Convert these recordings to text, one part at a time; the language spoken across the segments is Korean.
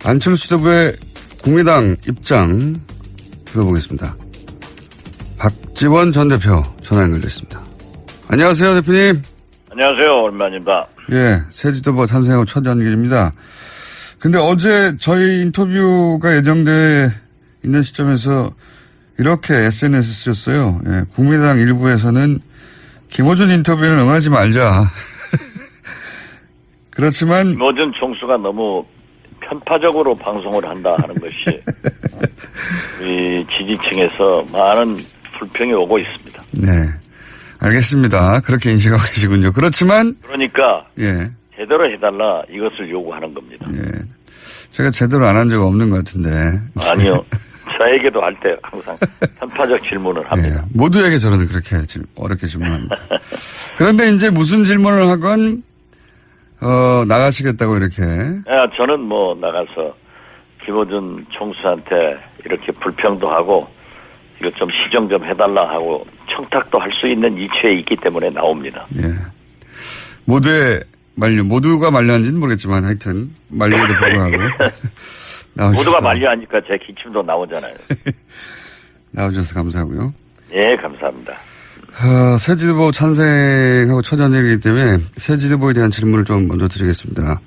안철수 지도부의 국민의당 입장 들어보겠습니다. 박지원 전 대표 전화 연결됐습니다. 안녕하세요, 대표님. 안녕하세요, 오랜만입니다. 예, 새 지도부 탄생하고 첫 연결입니다. 근데 어제 저희 인터뷰가 예정돼 있는 시점에서 이렇게 SNS에 쓰셨어요. 예, 국민의당 일부에서는 김어준 인터뷰는 응하지 말자. 그렇지만 김어준 총수가 너무 편파적으로 방송을 한다 하는 것이 우리 지지층에서 많은 불평이 오고 있습니다. 네, 알겠습니다. 그렇게 인식하고 계시군요. 그렇지만 그러니까 예, 제대로 해달라 이것을 요구하는 겁니다. 예, 제가 제대로 안 한 적 없는 것 같은데. 아니요. 저에게도 할 때 항상 편파적 질문을 합니다. 예, 모두에게 저는 그렇게 어렵게 질문합니다. 그런데 이제 무슨 질문을 하건 나가시겠다고 이렇게. 저는 뭐 나가서 김어준 총수한테 이렇게 불평도 하고 이거 좀 시정 좀 해달라 하고 청탁도 할 수 있는 이치에 있기 때문에 나옵니다. 예. 모두가 만류한지는 모르겠지만 하여튼 만류에도 불구하고. 모두가 만류하니까 제 기침도 나오잖아요. 나와주셔서 감사하고요. 예, 감사합니다. 새 지도부 찬생하고 첫 연일이기 때문에 새 지도부에 대한 질문을 좀 먼저 드리겠습니다.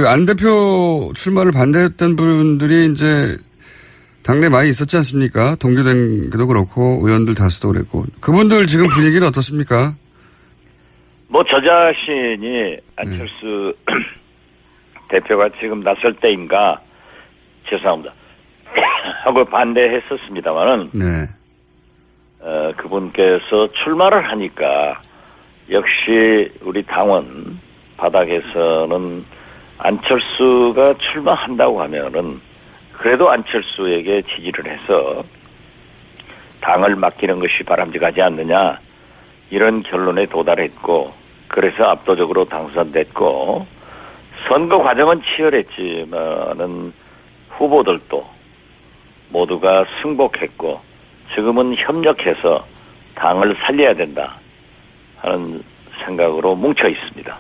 안 대표 출마를 반대했던 분들이 이제 당내 많이 있었지 않습니까? 동교대도 그렇고 의원들 다수도 그랬고 그분들 지금 분위기는 어떻습니까? 뭐 저 자신이 안철수 대표가 지금 나설 때인가 죄송합니다 하고 반대했었습니다만은 네. 그분께서 출마를 하니까 역시 우리 당원 바닥에서는 안철수가 출마한다고 하면은 그래도 안철수에게 지지를 해서 당을 맡기는 것이 바람직하지 않느냐 이런 결론에 도달했고 그래서 압도적으로 당선됐고 선거 과정은 치열했지만은 후보들도 모두가 승복했고 지금은 협력해서 당을 살려야 된다 하는 생각으로 뭉쳐 있습니다.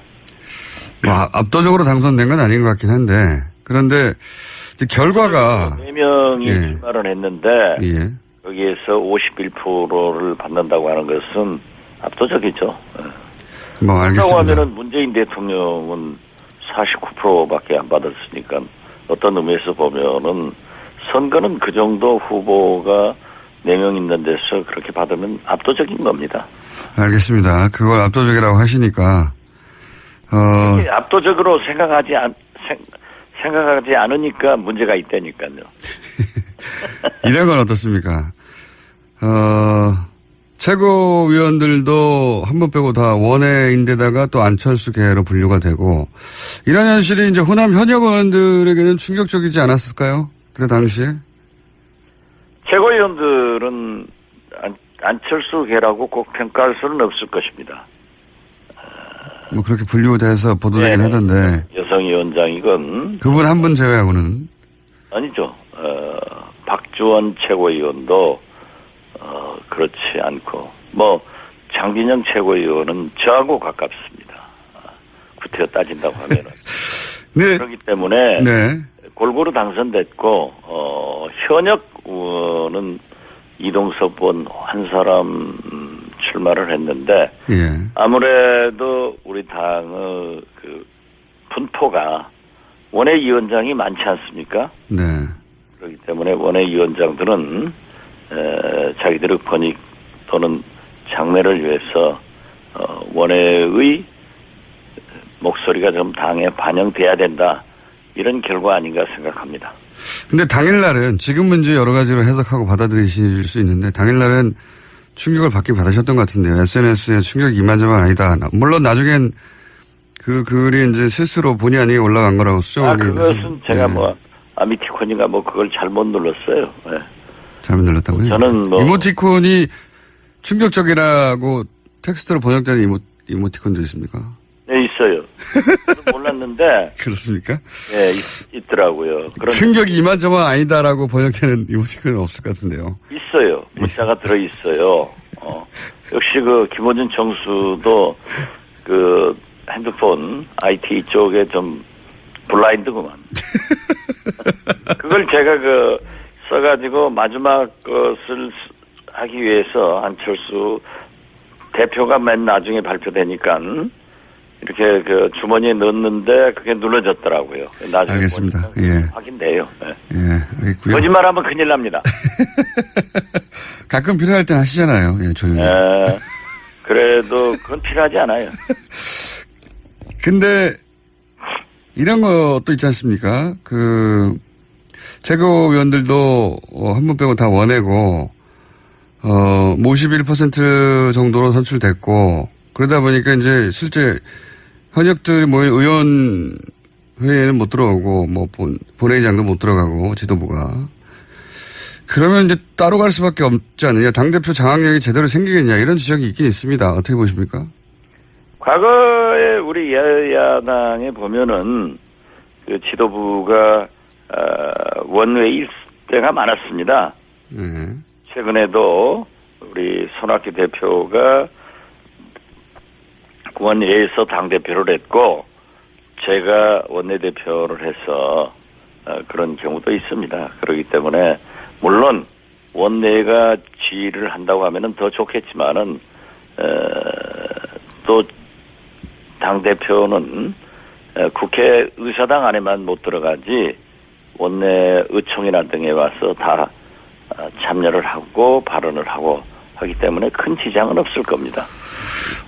뭐 압도적으로 당선된 건 아닌 것 같긴 한데 그런데 결과가 4명이 예. 출마를 했는데 예. 거기에서 51%를 받는다고 하는 것은 압도적이죠. 뭐 알겠습니다. 그렇다고 하면은 문재인 대통령은 49%밖에 안 받았으니까 어떤 의미에서 보면은 선거는 그 정도 후보가 4명 있는 데서 그렇게 받으면 압도적인 겁니다. 알겠습니다. 그걸 압도적이라고 하시니까 압도적으로 생각하지 않으니까 문제가 있다니까요. 이런 건 어떻습니까? 최고위원들도 한 분 빼고 다 원외인데다가 또 안철수 계로 분류가 되고 이런 현실이 이제 호남 현역 의원들에게는 충격적이지 않았을까요? 그 당시에? 최고위원들은 안철수 계라고 꼭 평가할 수는 없을 것입니다. 뭐 그렇게 분류돼서 보도되긴 하던데. 여성위원장이건 그분 한 분 제외하고는 아니죠. 박주원 최고위원도 그렇지 않고 뭐 장진영 최고위원은 저하고 가깝습니다. 구태여 따진다고 하면은. 네. 그렇기 때문에 네. 골고루 당선됐고 현역 의원은 이동섭 의원 한 사람 출마를 했는데 예. 아무래도 우리 당의 그 분포가 원외위원장이 많지 않습니까? 네. 그렇기 때문에 원외위원장들은 자기들의 권익 또는 장래를 위해서 원외의 목소리가 좀 당에 반영돼야 된다. 이런 결과 아닌가 생각합니다. 근데 당일날은 지금은 이제 여러 가지로 해석하고 받아들이실 수 있는데 당일날은 충격을 받긴 받으셨던 것 같은데요. SNS에 충격이 이만저만 아니다. 물론 나중엔 그 글이 이제 실수로 본의 아니게 올라간 거라고 수정하기. 그것은 제가 뭐 아미티콘인가 뭐 그걸 잘못 눌렀어요. 네. 잘못 눌렀다고요? 저는 뭐 이모티콘이 충격적이라고 텍스트로 번역되는 이모티콘도 있습니까? 네, 있어요. 저는 몰랐는데. 그렇습니까? 네, 있더라고요. 충격이 이만저만 아니다라고 번역되는 이모티콘은 없을 것 같은데요. 있어요. 문자가 들어있어요. 역시 그 김어준 총수도 그 핸드폰 IT 쪽에 좀 블라인드구만. 그걸 제가 써가지고 마지막 것을 하기 위해서 안철수 대표가 맨 나중에 발표되니까 이렇게 주머니에 넣었는데 그게 눌러졌더라고요. 나중에 알겠습니다. 예. 확인돼요. 네. 예, 알겠고요. 거짓말하면 큰일 납니다. 가끔 필요할 땐 하시잖아요. 예, 조용히. 그래도 그건 필요하지 않아요. 근데 이런 것도 있지 않습니까? 최고위원들도 한 분 빼고 다 원내고 51% 정도로 선출됐고 그러다 보니까 이제 실제 현역들 모인 의원 회의에는 못 들어오고 본회의장도 못 들어가고 지도부가 그러면 이제 따로 갈 수밖에 없지 않느냐. 당대표 장악력이 제대로 생기겠냐 이런 지적이 있긴 있습니다. 어떻게 보십니까? 과거에 우리 여야당에 보면은 지도부가 원외일 때가 많았습니다. 네. 최근에도 우리 손학규 대표가 원내에서 당대표를 했고 제가 원내대표를 해서 그런 경우도 있습니다. 그렇기 때문에 물론 원내가 지휘를 한다고 하면은 더 좋겠지만은 또 당대표는 국회 의사당 안에만 못 들어가지 원내 의총이나 등에 와서 다 참여를 하고 발언을 하고 하기 때문에 큰 지장은 없을 겁니다.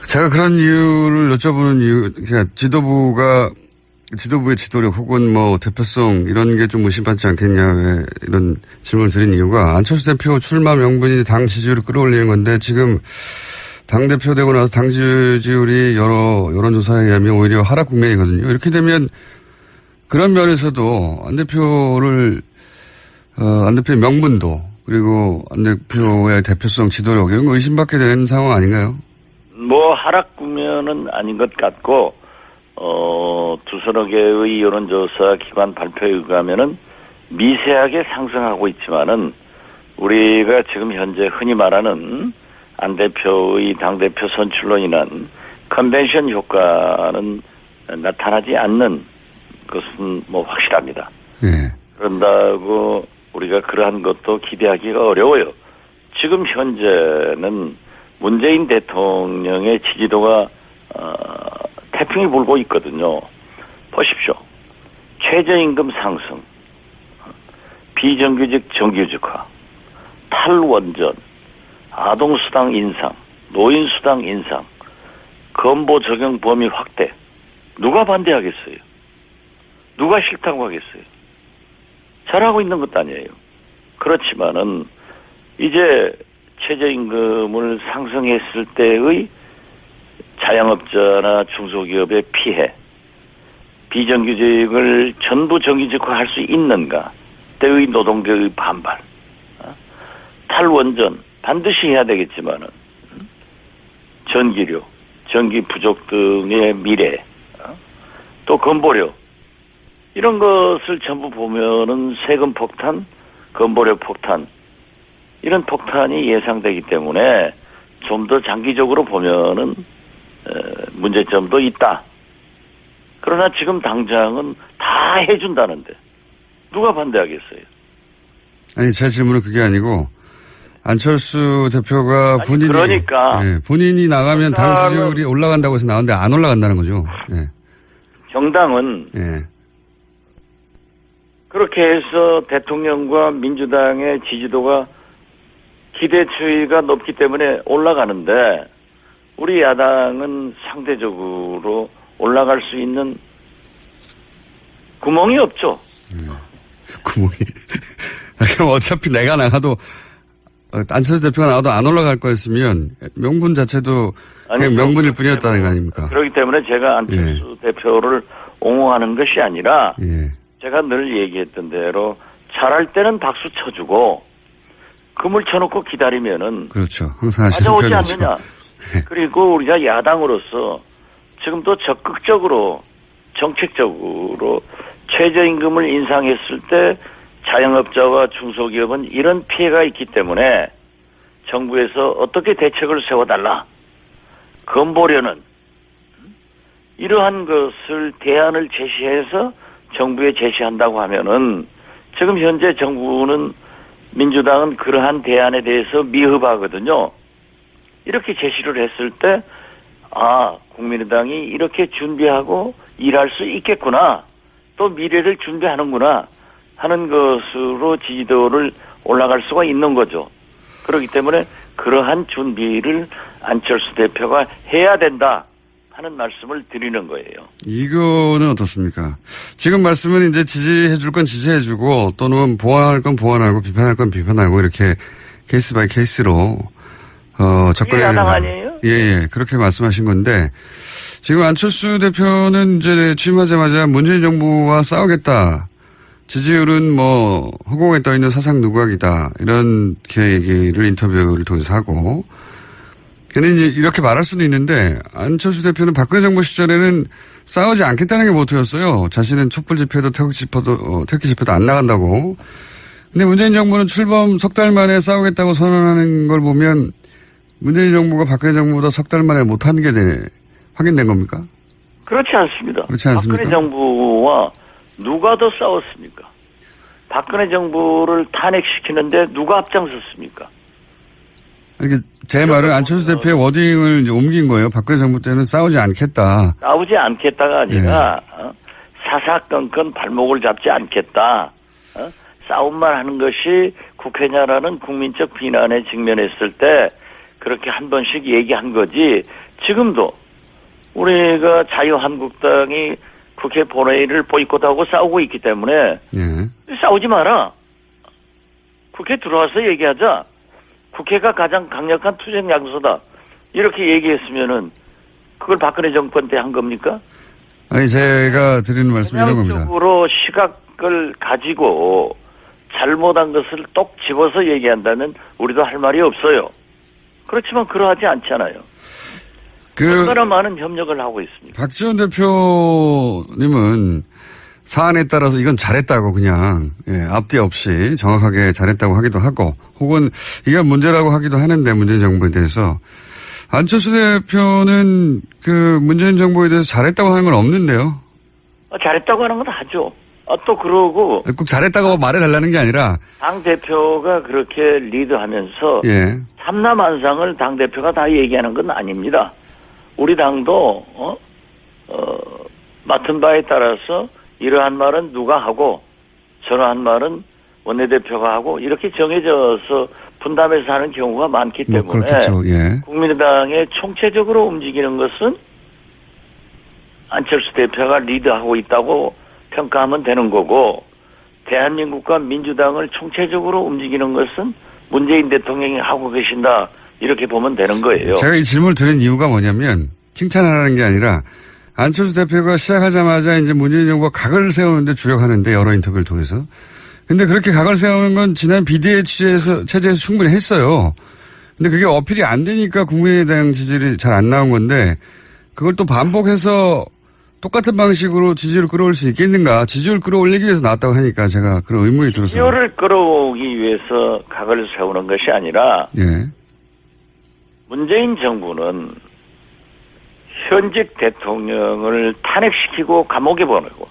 제가 그런 이유를 여쭤보는 이유, 그러니까 지도부의 지도력 혹은 대표성 이런 게 좀 의심받지 않겠냐 왜 이런 질문을 드린 이유가 안철수 대표 출마 명분이 당 지지율을 끌어올리는 건데 지금 당대표 되고 나서 당 지지율이 여러 여론조사에 의하면 오히려 하락 국면이거든요. 이렇게 되면 그런 면에서도 안 대표의 명분도 그리고 안 대표의 대표성 지도력 이런 거 의심받게 되는 상황 아닌가요? 하락 국면은 아닌 것 같고 두서너 개의 여론조사 기관 발표에 의하면은 미세하게 상승하고 있지만은 우리가 지금 현재 흔히 말하는 안 대표의 당대표 선출로 인한 컨벤션 효과는 나타나지 않는 것은 확실합니다. 네. 그런다고 우리가 그러한 것도 기대하기가 어려워요. 지금 현재는 문재인 대통령의 지지도가 태풍이 불고 있거든요. 보십시오. 최저임금 상승, 비정규직 정규직화, 탈원전, 아동수당 인상, 노인수당 인상, 건보 적용 범위 확대. 누가 반대하겠어요? 누가 싫다고 하겠어요? 잘하고 있는 것도 아니에요. 그렇지만은 이제 최저임금을 상승했을 때의 자영업자나 중소기업의 피해, 비정규직을 전부 정규직화할 수 있는가 때의 노동계의 반발, 탈원전 반드시 해야 되겠지만은 전기료, 전기 부족 등의 미래, 또 건보료 이런 것을 전부 보면은 세금 폭탄, 건보료 폭탄 이런 폭탄이 예상되기 때문에 좀 더 장기적으로 보면은 문제점도 있다. 그러나 지금 당장은 다 해준다는데 누가 반대하겠어요? 아니 제 질문은 그게 아니고 안철수 대표가 본인이 나가면 당 지지율이 올라간다고 해서 나왔는데 안 올라간다는 거죠. 예. 정당은 그렇게 해서 대통령과 민주당의 지지도가 기대치가 높기 때문에 올라가는데 우리 야당은 상대적으로 올라갈 수 있는 구멍이 없죠. 구멍이. 그럼 어차피 내가 나가도 안철수 대표가 나와도 안 올라갈 거였으면 명분 자체도 그냥 명분일 뿐이었다는 거 아닙니까? 그렇기 때문에 제가 안철수 대표를 옹호하는 것이 아니라 제가 늘 얘기했던 대로 잘할 때는 박수 쳐주고 그물 쳐놓고 기다리면은 그렇죠. 항상 하시는 가져오지 않느냐. 그리고 우리가 야당으로서 지금도 적극적으로 정책적으로 최저임금을 인상했을 때 자영업자와 중소기업은 이런 피해가 있기 때문에 정부에서 어떻게 대책을 세워달라. 건보료는 이러한 것을 대안을 제시해서 정부에 제시한다고 하면은 지금 현재 정부는 민주당은 그러한 대안에 대해서 미흡하거든요. 이렇게 제시를 했을 때 국민의당이 이렇게 준비하고 일할 수 있겠구나. 또 미래를 준비하는구나 하는 것으로 지지도를 올라갈 수가 있는 거죠. 그렇기 때문에 그러한 준비를 안철수 대표가 해야 된다 하는 말씀을 드리는 거예요. 이거는 어떻습니까? 지금 말씀은 이제 지지해 줄 건 지지해 주고 또는 보완할 건 보완하고 비판할 건 비판하고 이렇게 케이스 바이 케이스로 접근해야 된다. 야당 아니에요? 예. 그렇게 말씀하신 건데 지금 안철수 대표는 이제 취임하자마자 문재인 정부와 싸우겠다. 지지율은 허공에 떠 있는 사상 누각이다. 이렇게 얘기를 인터뷰를 통해서 하고. 근데 이제 이렇게 말할 수도 있는데 안철수 대표는 박근혜 정부 시절에는 싸우지 않겠다는 게 모토였어요. 자신은 촛불 집회도 태극기 집회도 안 나간다고. 근데 문재인 정부는 출범 석 달 만에 싸우겠다고 선언하는 걸 보면 문재인 정부가 박근혜 정부보다 석 달 만에 못한 게 확인된 겁니까? 그렇지 않습니다. 그렇지 않습니까? 박근혜 정부와 누가 더 싸웠습니까? 박근혜 정부를 탄핵시키는데 누가 앞장섰습니까? 이게 제 말은 안철수 대표의 워딩을 이제 옮긴 거예요. 박근혜 정부 때는 싸우지 않겠다. 싸우지 않겠다가 아니라 사사건건 발목을 잡지 않겠다. 싸움만 하는 것이 국회냐라는 국민적 비난에 직면했을 때 그렇게 한 번씩 얘기한 거지. 지금도 우리가 자유한국당이 국회 본회의를 보이콧하고 싸우고 있기 때문에 싸우지 마라. 국회 들어와서 얘기하자. 국회가 가장 강력한 투쟁 장소다. 이렇게 얘기했으면은 그걸 박근혜 정권 때 한 겁니까? 아니 제가 드리는 말씀이 이런 겁니다. 전형적으로 시각을 가지고 잘못한 것을 똑 집어서 얘기한다면 우리도 할 말이 없어요. 그렇지만 그러하지 않잖아요. 얼마나 많은 협력을 하고 있습니다. 박지원 대표님은 사안에 따라서 이건 잘했다고 그냥 앞뒤 없이 정확하게 잘했다고 하기도 하고 혹은 이게 문제라고 하기도 하는데 문재인 정부에 대해서 안철수 대표는 그 문재인 정부에 대해서 잘했다고 하는 건 없는데요. 잘했다고 하는 건 하죠. 또 그러고 꼭 잘했다고 말해달라는 게 아니라 당 대표가 그렇게 리드하면서 삼남한상을 당 대표가 다 얘기하는 건 아닙니다. 우리 당도 맡은 바에 따라서 이러한 말은 누가 하고 저러한 말은 원내대표가 하고 이렇게 정해져서 분담해서 하는 경우가 많기 때문에 국민의당에 총체적으로 움직이는 것은 안철수 대표가 리드하고 있다고 평가하면 되는 거고 대한민국과 민주당을 총체적으로 움직이는 것은 문재인 대통령이 하고 계신다 이렇게 보면 되는 거예요. 제가 이 질문을 드린 이유가 뭐냐면 칭찬하라는 게 아니라 안철수 대표가 시작하자마자 이제 문재인 정부가 각을 세우는데 주력하는데 여러 인터뷰를 통해서. 근데 그렇게 각을 세우는 건 지난 비대위 체제에서 충분히 했어요. 근데 그게 어필이 안 되니까 국민의당 지지율이 잘 안 나온 건데 그걸 또 반복해서 똑같은 방식으로 지지율을 끌어올 수 있겠는가. 지지율 끌어올리기 위해서 나왔다고 하니까 제가 그런 의문이 들어서. 지지율을 끌어오기 위해서 각을 세우는 것이 아니라 문재인 정부는 현직 대통령을 탄핵시키고 감옥에 보내고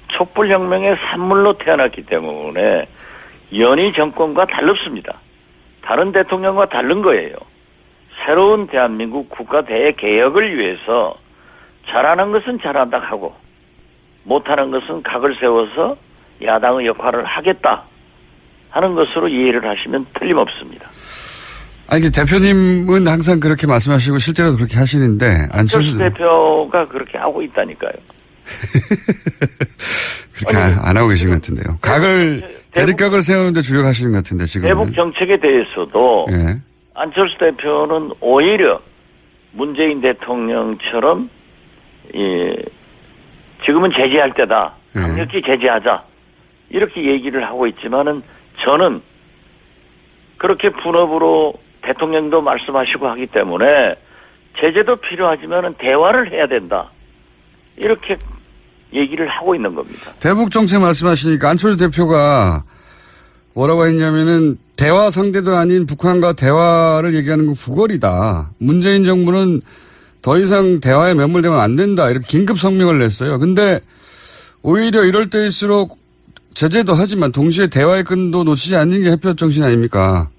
촛불혁명의 산물로 태어났기 때문에 연희 정권과 다릅습니다. 다른 대통령과 다른 거예요. 새로운 대한민국 국가 대개혁을 위해서 잘하는 것은 잘한다 하고 못하는 것은 각을 세워서 야당의 역할을 하겠다 하는 것으로 이해를 하시면 틀림없습니다. 아니, 대표님은 항상 그렇게 말씀하시고 실제로도 그렇게 하시는데 안철수 대표가 그렇게 하고 있다니까요. 그렇게 안 하고 계신 것 같은데요. 대립각을 세우는데 주력하시는 것 같은데 지금. 대북 정책에 대해서도 안철수 대표는 오히려 문재인 대통령처럼 지금은 제재할 때다. 강력히 제재하자. 이렇게 얘기를 하고 있지만은 저는 그렇게 분업으로 대통령도 말씀하시고 하기 때문에 제재도 필요하지만은 대화를 해야 된다. 이렇게 얘기를 하고 있는 겁니다. 대북 정책 말씀하시니까 안철수 대표가 뭐라고 했냐면은 대화 상대도 아닌 북한과 대화를 얘기하는 건 구걸이다. 문재인 정부는 더 이상 대화에 매몰되면 안 된다. 이렇게 긴급 성명을 냈어요. 근데 오히려 이럴 때일수록 제재도 하지만 동시에 대화의 끈도 놓치지 않는 게 햇볕 정신 아닙니까?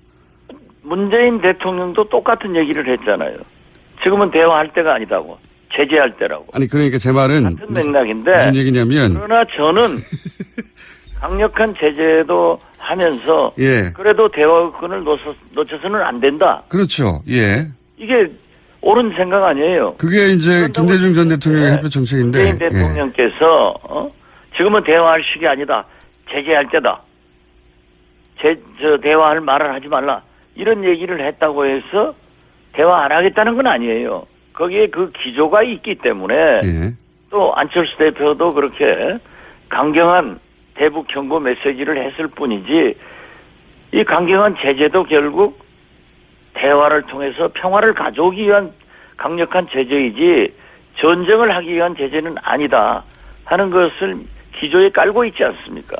문재인 대통령도 똑같은 얘기를 했잖아요. 지금은 대화할 때가 아니다고. 제재할 때라고. 아니 그러니까 제 말은 같은 맥락인데 무슨 얘기냐면 그러나 저는 강력한 제재도 하면서 예. 그래도 대화권을 놓쳐서는 안 된다. 그렇죠. 예. 이게 옳은 생각 아니에요. 그게 이제 김대중 전 대통령의 햇볕 정책인데 문재인 대통령께서 지금은 대화할 시기 아니다. 제재할 때다. 대화할 말을 하지 말라. 이런 얘기를 했다고 해서 대화 안 하겠다는 건 아니에요. 거기에 그 기조가 있기 때문에 예. 또 안철수 대표도 그렇게 강경한 대북 경고 메시지를 했을 뿐이지 이 강경한 제재도 결국 대화를 통해서 평화를 가져오기 위한 강력한 제재이지 전쟁을 하기 위한 제재는 아니다 하는 것을 기조에 깔고 있지 않습니까?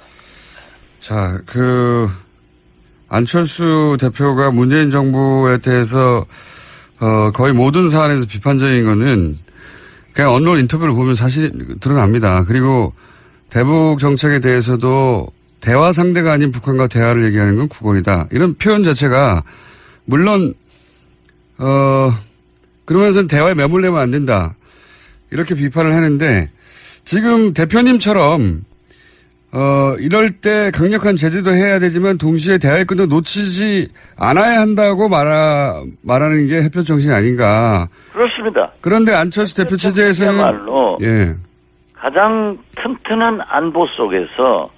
자, 안철수 대표가 문재인 정부에 대해서 거의 모든 사안에서 비판적인 거는 그냥 언론 인터뷰를 보면 사실 드러납니다. 그리고 대북 정책에 대해서도 대화 상대가 아닌 북한과 대화를 얘기하는 건 구걸이다. 이런 표현 자체가 물론 그러면서는 대화에 매몰되면 안 된다. 이렇게 비판을 하는데 지금 대표님처럼 이럴 때 강력한 제재도 해야 되지만 동시에 대화의 끈도 놓치지 않아야 한다고 말하는 게 햇볕 정신이 아닌가. 그렇습니다. 그런데 안철수 대표 체제에서는 말로 예. 가장 튼튼한 안보 속에서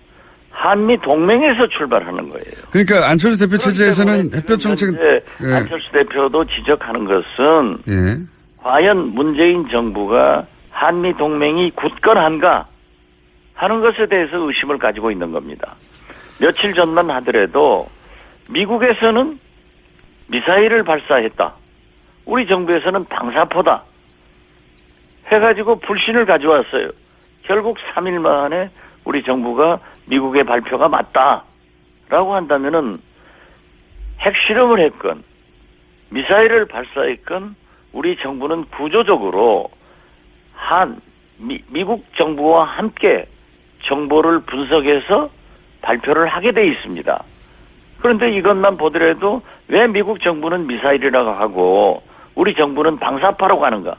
한미 동맹에서 출발하는 거예요. 그러니까 안철수 대표 체제에서는 햇볕 정책 예. 안철수 대표도 지적하는 것은 예. 과연 문재인 정부가 한미 동맹이 굳건한가 하는 것에 대해서 의심을 가지고 있는 겁니다. 며칠 전만 하더라도 미국에서는 미사일을 발사했다. 우리 정부에서는 방사포다. 해가지고 불신을 가져왔어요. 결국 3일 만에 우리 정부가 미국의 발표가 맞다라고 한다면은 핵실험을 했건 미사일을 발사했건 우리 정부는 구조적으로 미국 정부와 함께 정보를 분석해서 발표를 하게 돼 있습니다. 그런데 이것만 보더라도 왜 미국 정부는 미사일이라고 하고 우리 정부는 방사파라고 하는가?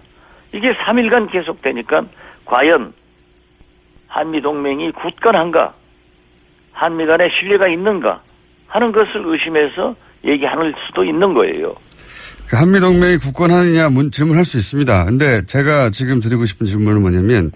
이게 3일간 계속되니까 과연 한미동맹이 굳건한가? 한미 간에 신뢰가 있는가? 하는 것을 의심해서 얘기할 수도 있는 거예요. 한미동맹이 굳건하느냐 질문할 수 있습니다. 근데 제가 지금 드리고 싶은 질문은 뭐냐면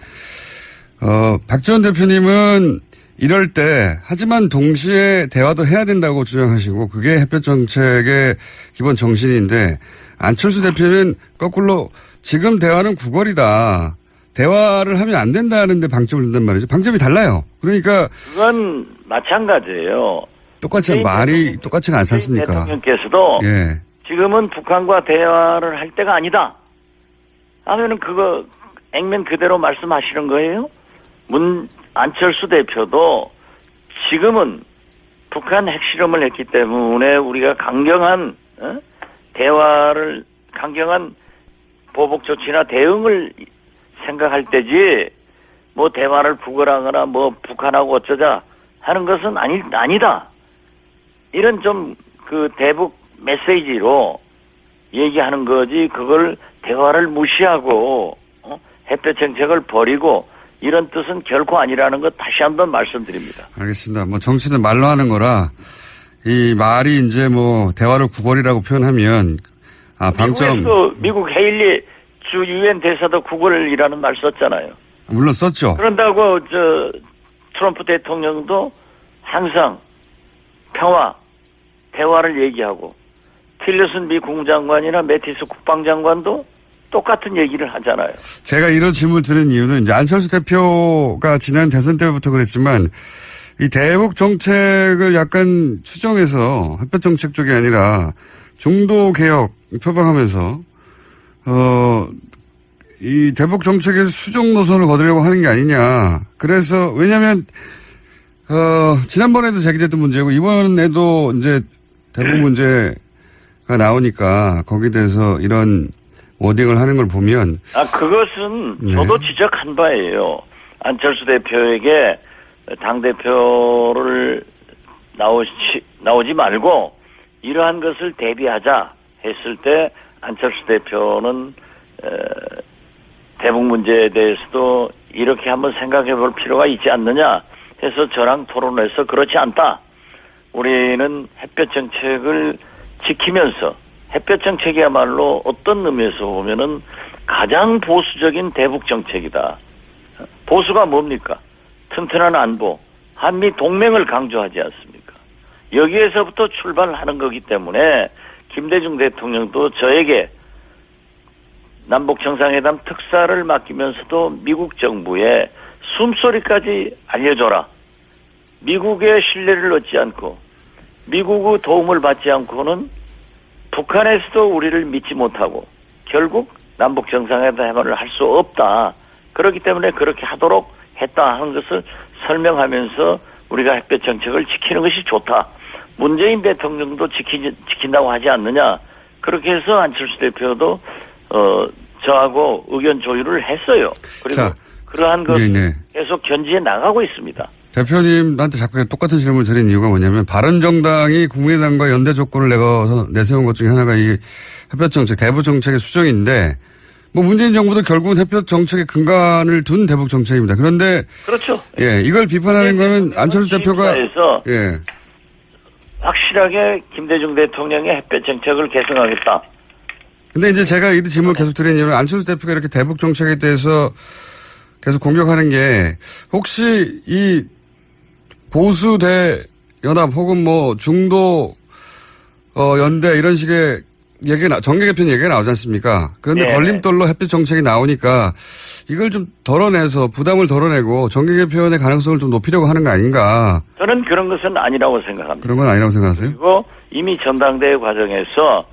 박지원 대표님은 이럴 때 하지만 동시에 대화도 해야 된다고 주장하시고 그게 햇볕 정책의 기본 정신인데 안철수 대표는 거꾸로 지금 대화는 구걸이다. 대화를 하면 안 된다는데 방점을 둔단 말이죠. 방점이 달라요. 그러니까 그건 마찬가지예요. 똑같이 말이 똑같지가 않지 않습니까? 대통령께서도 예. 지금은 북한과 대화를 할 때가 아니다. 하면은 그거 액면 그대로 말씀하시는 거예요? 안철수 대표도 지금은 북한 핵실험을 했기 때문에 우리가 강경한 강경한 보복 조치나 대응을 생각할 때지 뭐 대화를 구걸하거나 뭐 북한하고 어쩌자 하는 것은 아니다. 이런 좀 그 대북 메시지로 얘기하는 거지 그걸 대화를 무시하고 햇볕 정책을 버리고 이런 뜻은 결코 아니라는 것 다시 한번 말씀드립니다. 알겠습니다. 뭐 정치는 말로 하는 거라 이 말이 이제 뭐 대화를 구걸이라고 표현하면 방점. 미국에서 미국 헤일리 주 유엔 대사도 구걸이라는 말 썼잖아요. 물론 썼죠. 그런다고 트럼프 대통령도 항상 평화, 대화를 얘기하고 틸러슨 미 국무장관이나 매티스 국방장관도 똑같은 얘기를 하잖아요. 제가 이런 질문을 드린 이유는 이제 안철수 대표가 지난 대선 때부터 그랬지만 이 대북 정책을 약간 추정해서 햇볕 정책 쪽이 아니라 중도 개혁 표방하면서 이 대북 정책에서 수정 노선을 거두려고 하는 게 아니냐. 그래서 왜냐하면 지난번에도 제기됐던 문제고 이번에도 이제 대북 문제가 나오니까 거기에 대해서 이런 워딩을 하는 걸 보면 그것은 저도 지적한 바예요. 안철수 대표에게 당대표를 나오지 말고 이러한 것을 대비하자 했을 때 안철수 대표는 대북 문제에 대해서도 이렇게 한번 생각해 볼 필요가 있지 않느냐 해서 저랑 토론해서 그렇지 않다. 우리는 햇볕 정책을 지키면서 햇볕 정책이야말로 어떤 의미에서 보면은 가장 보수적인 대북 정책이다. 보수가 뭡니까? 튼튼한 안보, 한미 동맹을 강조하지 않습니까? 여기에서부터 출발하는 거기 때문에 김대중 대통령도 저에게 남북 정상회담 특사를 맡기면서도 미국 정부에 숨소리까지 알려줘라. 미국의 신뢰를 얻지 않고 미국의 도움을 받지 않고는 북한에서도 우리를 믿지 못하고 결국 남북 정상회담을 할 수 없다. 그렇기 때문에 그렇게 하도록 했다 하는 것을 설명하면서 우리가 햇볕 정책을 지키는 것이 좋다. 문재인 대통령도 지킨다고 하지 않느냐. 그렇게 해서 안철수 대표도 저하고 의견 조율을 했어요. 그리고 자, 그러한 것을 네네. 계속 견지해 나가고 있습니다. 대표님한테 자꾸 똑같은 질문을 드린 이유가 뭐냐면 바른정당이 국민의당과 연대 조건을 내세운 것 중에 하나가 이 햇볕 정책, 대북 정책의 수정인데 뭐 문재인 정부도 결국은 햇볕 정책의 근간을 둔 대북 정책입니다. 그런데 그렇죠. 예, 이걸 비판하는 거는 안철수 대표가 예. 확실하게 김대중 대통령의 햇볕 정책을 개선하겠다. 근데 이제 제가 이 질문을 계속 드리는 이유는 안철수 대표가 이렇게 대북 정책에 대해서 계속 공격하는 게 혹시 이 보수 대 연합 혹은 뭐 중도 연대 이런 식의 정계 개편 얘기가 나오지 않습니까? 그런데 네네. 걸림돌로 햇빛 정책이 나오니까 이걸 좀 덜어내서 부담을 덜어내고 정계 개편의 가능성을 좀 높이려고 하는 거 아닌가? 저는 그런 것은 아니라고 생각합니다. 그런 건 아니라고 생각하세요? 그리고 이미 전당대회 과정에서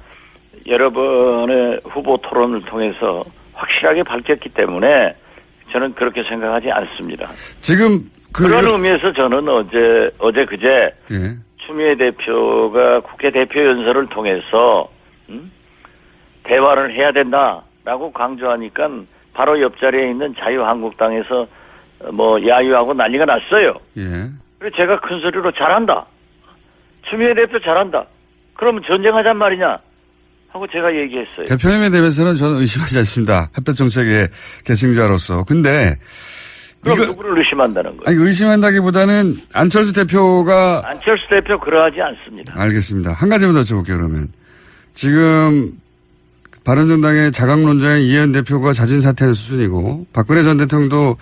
여러 번의 후보 토론을 통해서 확실하게 밝혔기 때문에 저는 그렇게 생각하지 않습니다. 지금 그런 의미에서 저는 어제 그제 예. 추미애 대표가 국회 대표 연설을 통해서 대화를 해야 된다라고 강조하니까 바로 옆자리에 있는 자유한국당에서 뭐 야유하고 난리가 났어요. 예. 그래서 제가 큰 소리로 잘한다. 추미애 대표 잘한다. 그러면 전쟁하잔 말이냐 하고 제가 얘기했어요. 대표님에 대해서는 저는 의심하지 않습니다. 햇볕 정책의 계승자로서. 근데 그럼 누구를 의심한다는 거예요? 아니 의심한다기보다는 안철수 대표가 안철수 대표 그러하지 않습니다. 알겠습니다. 한 가지만 더 여쭤볼게요. 그러면 지금 바른정당의 자강론자인 이해은 대표가 자진 사퇴하는 수준이고 박근혜 전 대통령도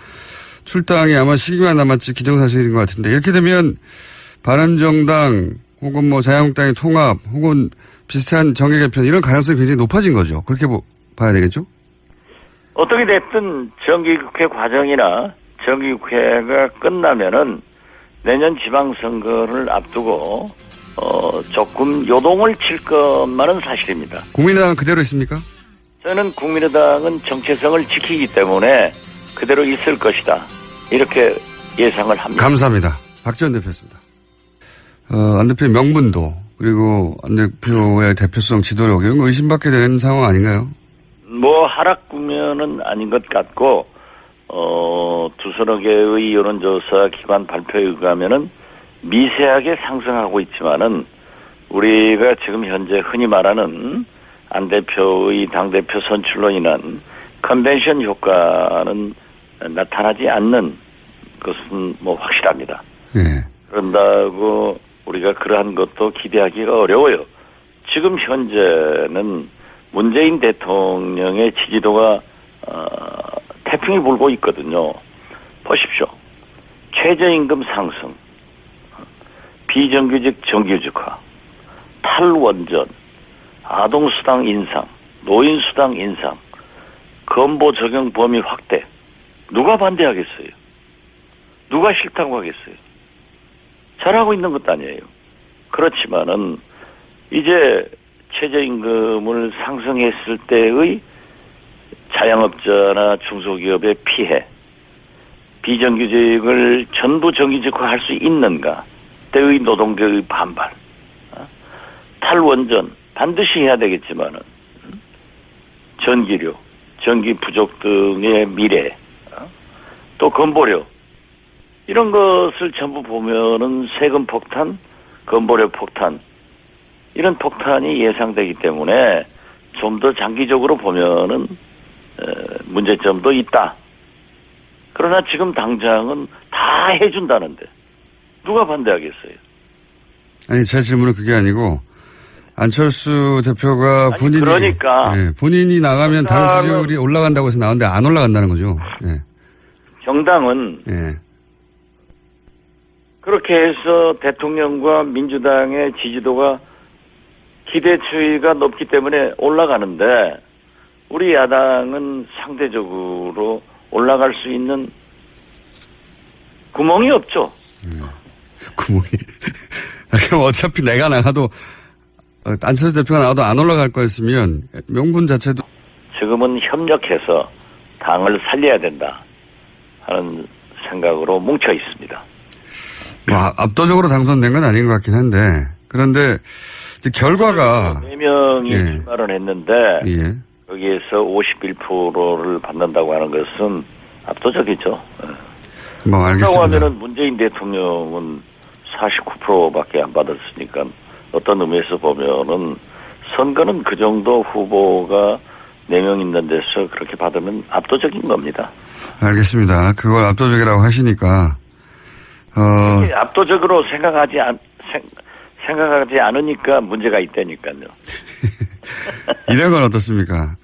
출당이 아마 시기만 남았지 기정사실인 것 같은데 이렇게 되면 바른정당 혹은 뭐 자유한국당의 통합 혹은 비슷한 정계 개편 이런 가능성이 굉장히 높아진 거죠. 그렇게 봐야 되겠죠? 어떻게 됐든 정기국회 과정이나 정기국회가 끝나면은 내년 지방선거를 앞두고 조금 요동을 칠 것만은 사실입니다. 국민의당은 그대로 있습니까? 저는 국민의당은 정체성을 지키기 때문에 그대로 있을 것이다. 이렇게 예상을 합니다. 감사합니다. 박지원 대표였습니다. 안 대표의 명분도 그리고 안 대표의 대표성 지도력 이런 거 의심받게 되는 상황 아닌가요? 뭐 하락 국면은 아닌 것 같고 두서너 개의 여론조사 기관 발표에 의하면은 미세하게 상승하고 있지만은 우리가 지금 현재 흔히 말하는 안 대표의 당대표 선출로 인한 컨벤션 효과는 나타나지 않는 것은 뭐 확실합니다. 예. 그런다고 우리가 그러한 것도 기대하기가 어려워요. 지금 현재는 문재인 대통령의 지지도가 태풍이 불고 있거든요. 보십시오. 최저임금 상승, 비정규직 정규직화, 탈원전, 아동수당 인상, 노인수당 인상, 건보 적용 범위 확대. 누가 반대하겠어요? 누가 싫다고 하겠어요? 잘하고 있는 것도 아니에요. 그렇지만은 이제 최저임금을 상승했을 때의 자영업자나 중소기업의 피해, 비정규직을 전부 정규직화할 수 있는가 때의 노동계의 반발, 탈원전 반드시 해야 되겠지만은 전기료, 전기 부족 등의 미래, 또 건보료 이런 것을 전부 보면은 세금 폭탄, 건보료 폭탄 이런 폭탄이 예상되기 때문에 좀 더 장기적으로 보면은 문제점도 있다. 그러나 지금 당장은 다 해준다는데 누가 반대하겠어요? 아니, 제 질문은 그게 아니고 안철수 대표가 아니, 그러니까 본인이 나가면 당 지지율이 올라간다고 해서 나왔는데 안 올라간다는 거죠. 예. 정당은 예. 그렇게 해서 대통령과 민주당의 지지도가 기대치가 높기 때문에 올라가는데 우리 야당은 상대적으로 올라갈 수 있는 구멍이 없죠. 구멍이. 그럼 어차피 내가 나가도 안철수 대표가 나와도 안 올라갈 거였으면 명분 자체도 지금은 협력해서 당을 살려야 된다 하는 생각으로 뭉쳐 있습니다. 뭐 압도적으로 당선된 건 아닌 것 같긴 한데 그런데 이제 결과가 4명이 예. 출마를 했는데 예. 여기에서 51%를 받는다고 하는 것은 압도적이죠. 뭐 그렇다고 알겠습니다. 하면은 문재인 대통령은 49%밖에 안 받았으니까 어떤 의미에서 보면은 선거는 그 정도 후보가 4명 있는 데서 그렇게 받으면 압도적인 겁니다. 알겠습니다. 그걸 압도적이라고 하시니까 압도적으로 생각하지 않으니까 문제가 있다니까요. 이런 건 어떻습니까?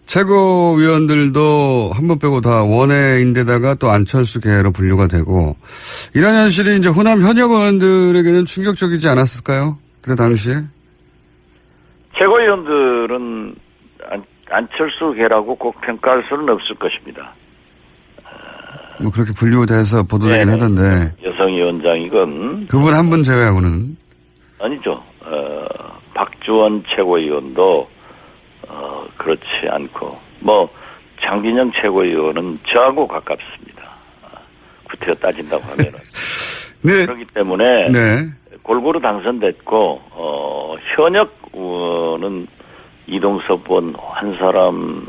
최고위원들도 한 번 빼고 다 원외인데다가 또 안철수 계로 분류가 되고 이런 현실이 이제 호남 현역 의원들에게는 충격적이지 않았을까요? 그 당시에? 최고위원들은 안철수계라고 꼭 평가할 수는 없을 것입니다. 뭐 그렇게 분류돼서 보도되긴 하던데. 여성위원장이건 그분 한 분 제외하고는 아니죠. 박주원 최고위원도 그렇지 않고 뭐 장진영 최고위원은 저하고 가깝습니다. 구태여 따진다고 하면은 네. 그렇기 때문에 네. 골고루 당선됐고 현역 의원은 이동섭 의원 한 사람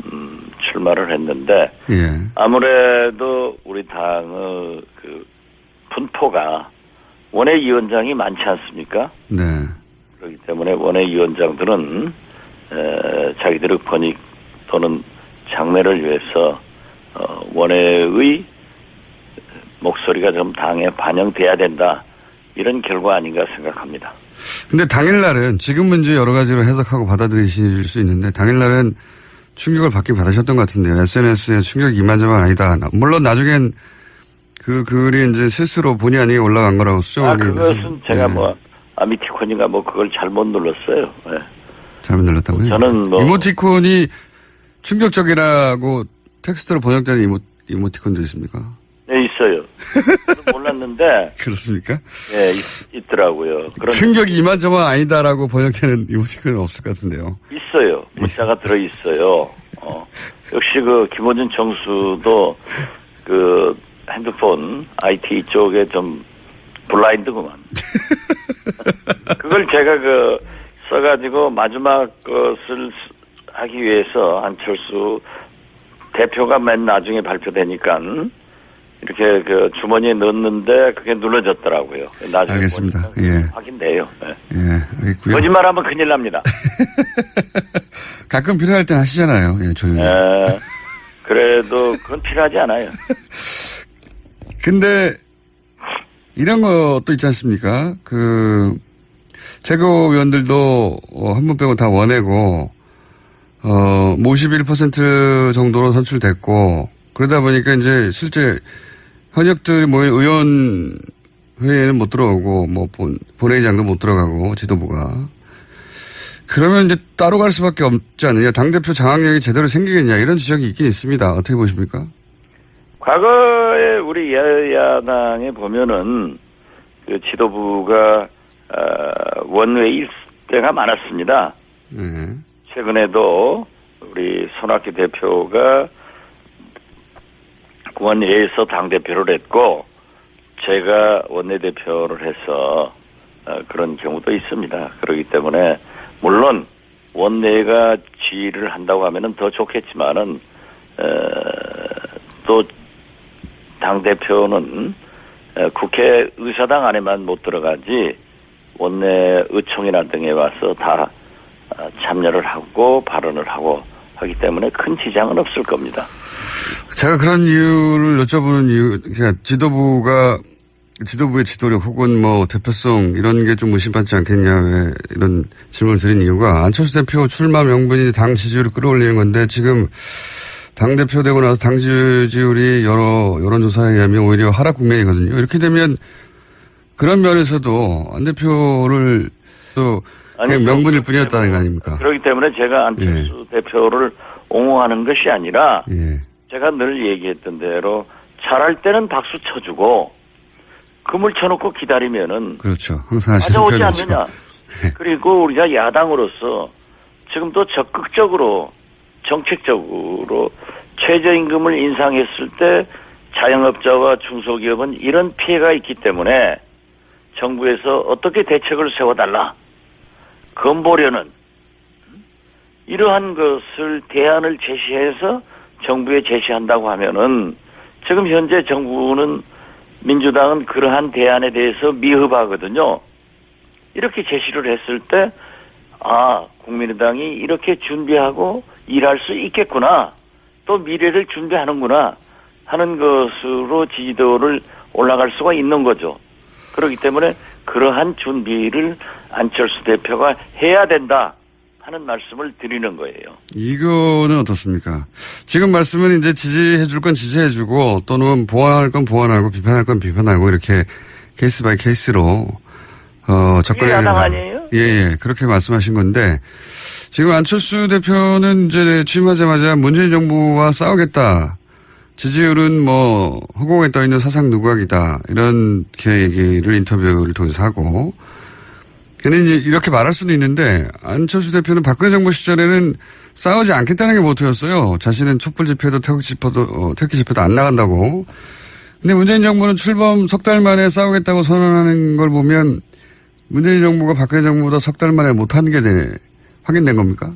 출마를 했는데 예. 아무래도 우리 당의 그 분포가 원외위원장이 많지 않습니까? 네. 그렇기 때문에 원외위원장들은 자기들의 권익 또는 장래를 위해서 원외의 목소리가 좀 당에 반영돼야 된다. 이런 결과 아닌가 생각합니다. 근데 당일날은 지금은 이제 여러 가지로 해석하고 받아들이실 수 있는데 당일날은 충격을 받긴 받으셨던 것 같은데요. SNS에 충격이 이만저만 아니다. 물론 나중엔 그 글이 이제 실수로 본의 아니게 올라간 거라고 수정하기. 그것은 제가 뭐 아미티콘인가 뭐 그걸 잘못 눌렀어요. 네. 잘못 눌렀다고요? 저는 뭐 이모티콘이 충격적이라고 텍스트로 번역된 이모티콘도 있습니까? 네, 있어요. 저는 몰랐는데. 그렇습니까? 네, 있더라고요. 충격이 이만저만 아니다라고 번역되는 이모티콘은 없을 것 같은데요. 있어요. 문자가 들어있어요. 역시 그 김어준 총수도 그 핸드폰 IT 쪽에 좀 블라인드구만. 그걸 제가 써가지고 마지막 것을 하기 위해서 안철수 대표가 맨 나중에 발표되니까 이렇게 주머니에 넣었는데 그게 눌러졌더라고요. 나중에 알겠습니다. 예. 확인돼요. 네. 예, 알겠고요. 거짓말하면 큰일 납니다. 가끔 필요할 땐 하시잖아요. 예, 조용히. 그래도 그건 필요하지 않아요. 근데 이런 것도 있지 않습니까? 최고위원들도 한 분 빼고 다 원외고 51% 정도로 선출됐고 그러다 보니까 이제 실제 현역들 모인 의원 회의에는 못 들어오고 뭐 본회의장도 못 들어가고 지도부가 그러면 이제 따로 갈 수밖에 없지 않느냐. 당대표 장악력이 제대로 생기겠냐 이런 지적이 있긴 있습니다. 어떻게 보십니까? 과거에 우리 여야당에 보면은 그 지도부가 원외일 때가 많았습니다. 네. 최근에도 우리 손학규 대표가 원외에서 당대표를 했고 제가 원내대표를 해서 그런 경우도 있습니다. 그렇기 때문에 물론 원내가 지휘를 한다고 하면은 더 좋겠지만은 또 당대표는 국회 의사당 안에만 못 들어가지 원내 의총이나 등에 와서 다 참여를 하고 발언을 하고 하기 때문에 큰 지장은 없을 겁니다. 제가 그런 이유를 여쭤보는 이유, 그러니까 지도부의 지도력 혹은 뭐 대표성 이런 게 좀 의심받지 않겠냐 왜 이런 질문을 드린 이유가 안철수 대표 출마 명분이 당 지지율을 끌어올리는 건데 지금 당대표 되고 나서 당 지지율이 여러 여론조사에 의하면 오히려 하락 국면이거든요. 이렇게 되면 그런 면에서도 안 대표를 또 그냥 명분일 뿐이었다는 거 아닙니까? 그렇기 때문에 제가 안철수 대표를 옹호하는 것이 아니라 제가 늘 얘기했던 대로 잘할 때는 박수 쳐주고 금을 쳐놓고 기다리면은 그렇죠. 항상 하시는 가져오지 편이죠. 않느냐. 그리고 우리가 야당으로서 지금도 적극적으로 정책적으로 최저임금을 인상했을 때 자영업자와 중소기업은 이런 피해가 있기 때문에 정부에서 어떻게 대책을 세워달라 건보려는 이러한 것을 대안을 제시해서 정부에 제시한다고 하면은 지금 현재 정부는 민주당은 그러한 대안에 대해서 미흡하거든요. 이렇게 제시를 했을 때 국민의당이 이렇게 준비하고 일할 수 있겠구나. 또 미래를 준비하는구나 하는 것으로 지지도를 올라갈 수가 있는 거죠. 그렇기 때문에 그러한 준비를 안철수 대표가 해야 된다 하는 말씀을 드리는 거예요. 이거는 어떻습니까? 지금 말씀은 이제 지지해 줄 건 지지해 주고 또는 보완할 건 보완하고 비판할 건 비판하고 이렇게 케이스 바이 케이스로 접근해야 된다. 야당 아니에요? 예. 그렇게 말씀하신 건데 지금 안철수 대표는 이제 취임하자마자 문재인 정부와 싸우겠다. 지지율은 뭐 허공에 떠 있는 사상 누각이다. 이렇게 얘기를 인터뷰를 통해서 하고 근데 이제 이렇게 말할 수도 있는데 안철수 대표는 박근혜 정부 시절에는 싸우지 않겠다는 게 모토였어요. 자신은 촛불 집회도 태극기 집회도 안 나간다고. 근데 문재인 정부는 출범 석 달 만에 싸우겠다고 선언하는 걸 보면 문재인 정부가 박근혜 정부보다 석 달 만에 못한 게 확인된 겁니까?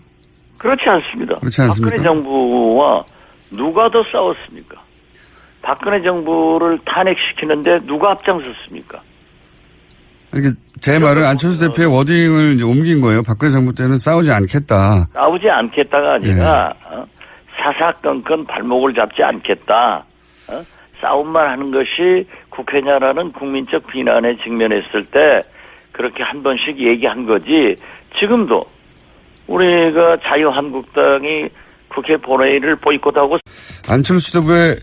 그렇지 않습니다. 그렇지 않습니까? 박근혜 정부와 누가 더 싸웠습니까? 박근혜 정부를 탄핵시키는데 누가 앞장섰습니까? 이렇게 제 말은 안철수 대표의 워딩을 이제 옮긴 거예요. 박근혜 정부 때는 싸우지 않겠다. 싸우지 않겠다가 아니라 사사건건 발목을 잡지 않겠다. 싸움만 하는 것이 국회냐라는 국민적 비난에 직면했을 때 그렇게 한 번씩 얘기한 거지. 지금도 우리가 자유한국당이 국회 본회의를 보이콧하고 안철수 지도부의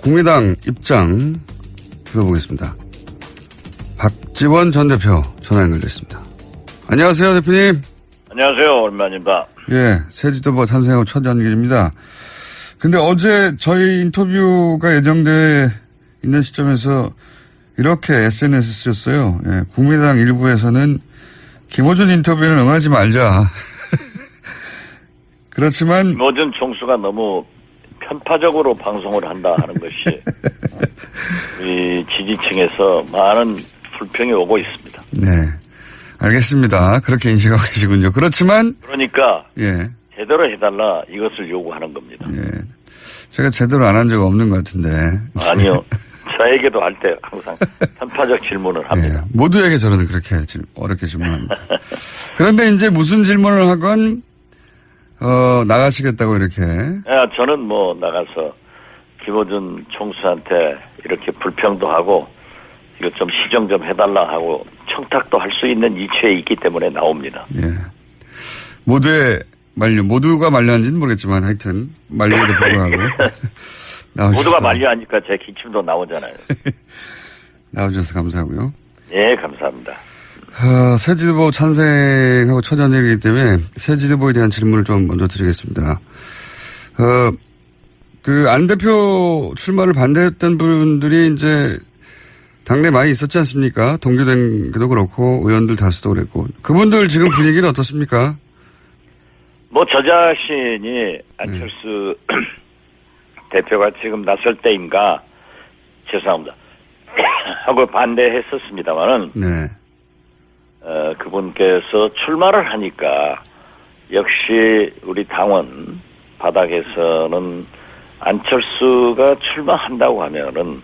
국민의당 입장 들어보겠습니다. 박지원 전 대표 전화 연결됐습니다. 안녕하세요, 대표님. 안녕하세요, 오랜만입니다. 예, 새 지도부가 탄생하고 첫 연결입니다. 근데 어제 저희 인터뷰가 예정돼 있는 시점에서 이렇게 SNS에 쓰였어요. 예, 국민의당 일부에서는 김어준 인터뷰는 응하지 말자. 그렇지만 김어준 총수가 너무 편파적으로 방송을 한다 하는 것이 우리 지지층에서 많은 불평이 오고 있습니다. 네, 알겠습니다. 그렇게 인식하고 계시군요. 그렇지만 그러니까 예, 제대로 해달라 이것을 요구하는 겁니다. 예, 제가 제대로 안 한 적 없는 것 같은데. 아니요. 저에게도 할 때 항상 편파적 질문을 합니다. 예, 모두에게 저는 그렇게 어렵게 질문합니다. 그런데 이제 무슨 질문을 하건 나가시겠다고 이렇게. 저는 뭐 나가서 김어준 총수한테 이렇게 불평도 하고 이거 좀 시정 좀 해달라 하고 청탁도 할 수 있는 이치에 있기 때문에 나옵니다. 예. 모두가 만류한지는 모르겠지만 하여튼 만류에도 불구하고. 모두가 만류하니까 제 기침도 나오잖아요. 나와주셔서 감사하고요. 예, 감사합니다. 새 지도부 찬생하고 첫 연일이기 때문에 새 지도부에 대한 질문을 좀 먼저 드리겠습니다. 안 대표 출마를 반대했던 분들이 이제 당내 많이 있었지 않습니까? 동교대도 그렇고 의원들 다수도 그랬고 그분들 지금 분위기는 어떻습니까? 뭐 저 자신이 안철수 대표가 지금 나설 때인가 죄송합니다 하고 반대했었습니다만은 네. 그분께서 출마를 하니까 역시 우리 당원 바닥에서는 안철수가 출마한다고 하면은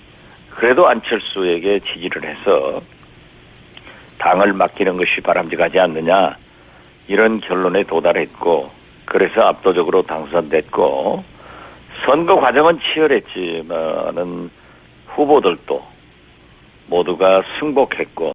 그래도 안철수에게 지지를 해서 당을 맡기는 것이 바람직하지 않느냐 이런 결론에 도달했고 그래서 압도적으로 당선됐고 선거 과정은 치열했지만은 후보들도 모두가 승복했고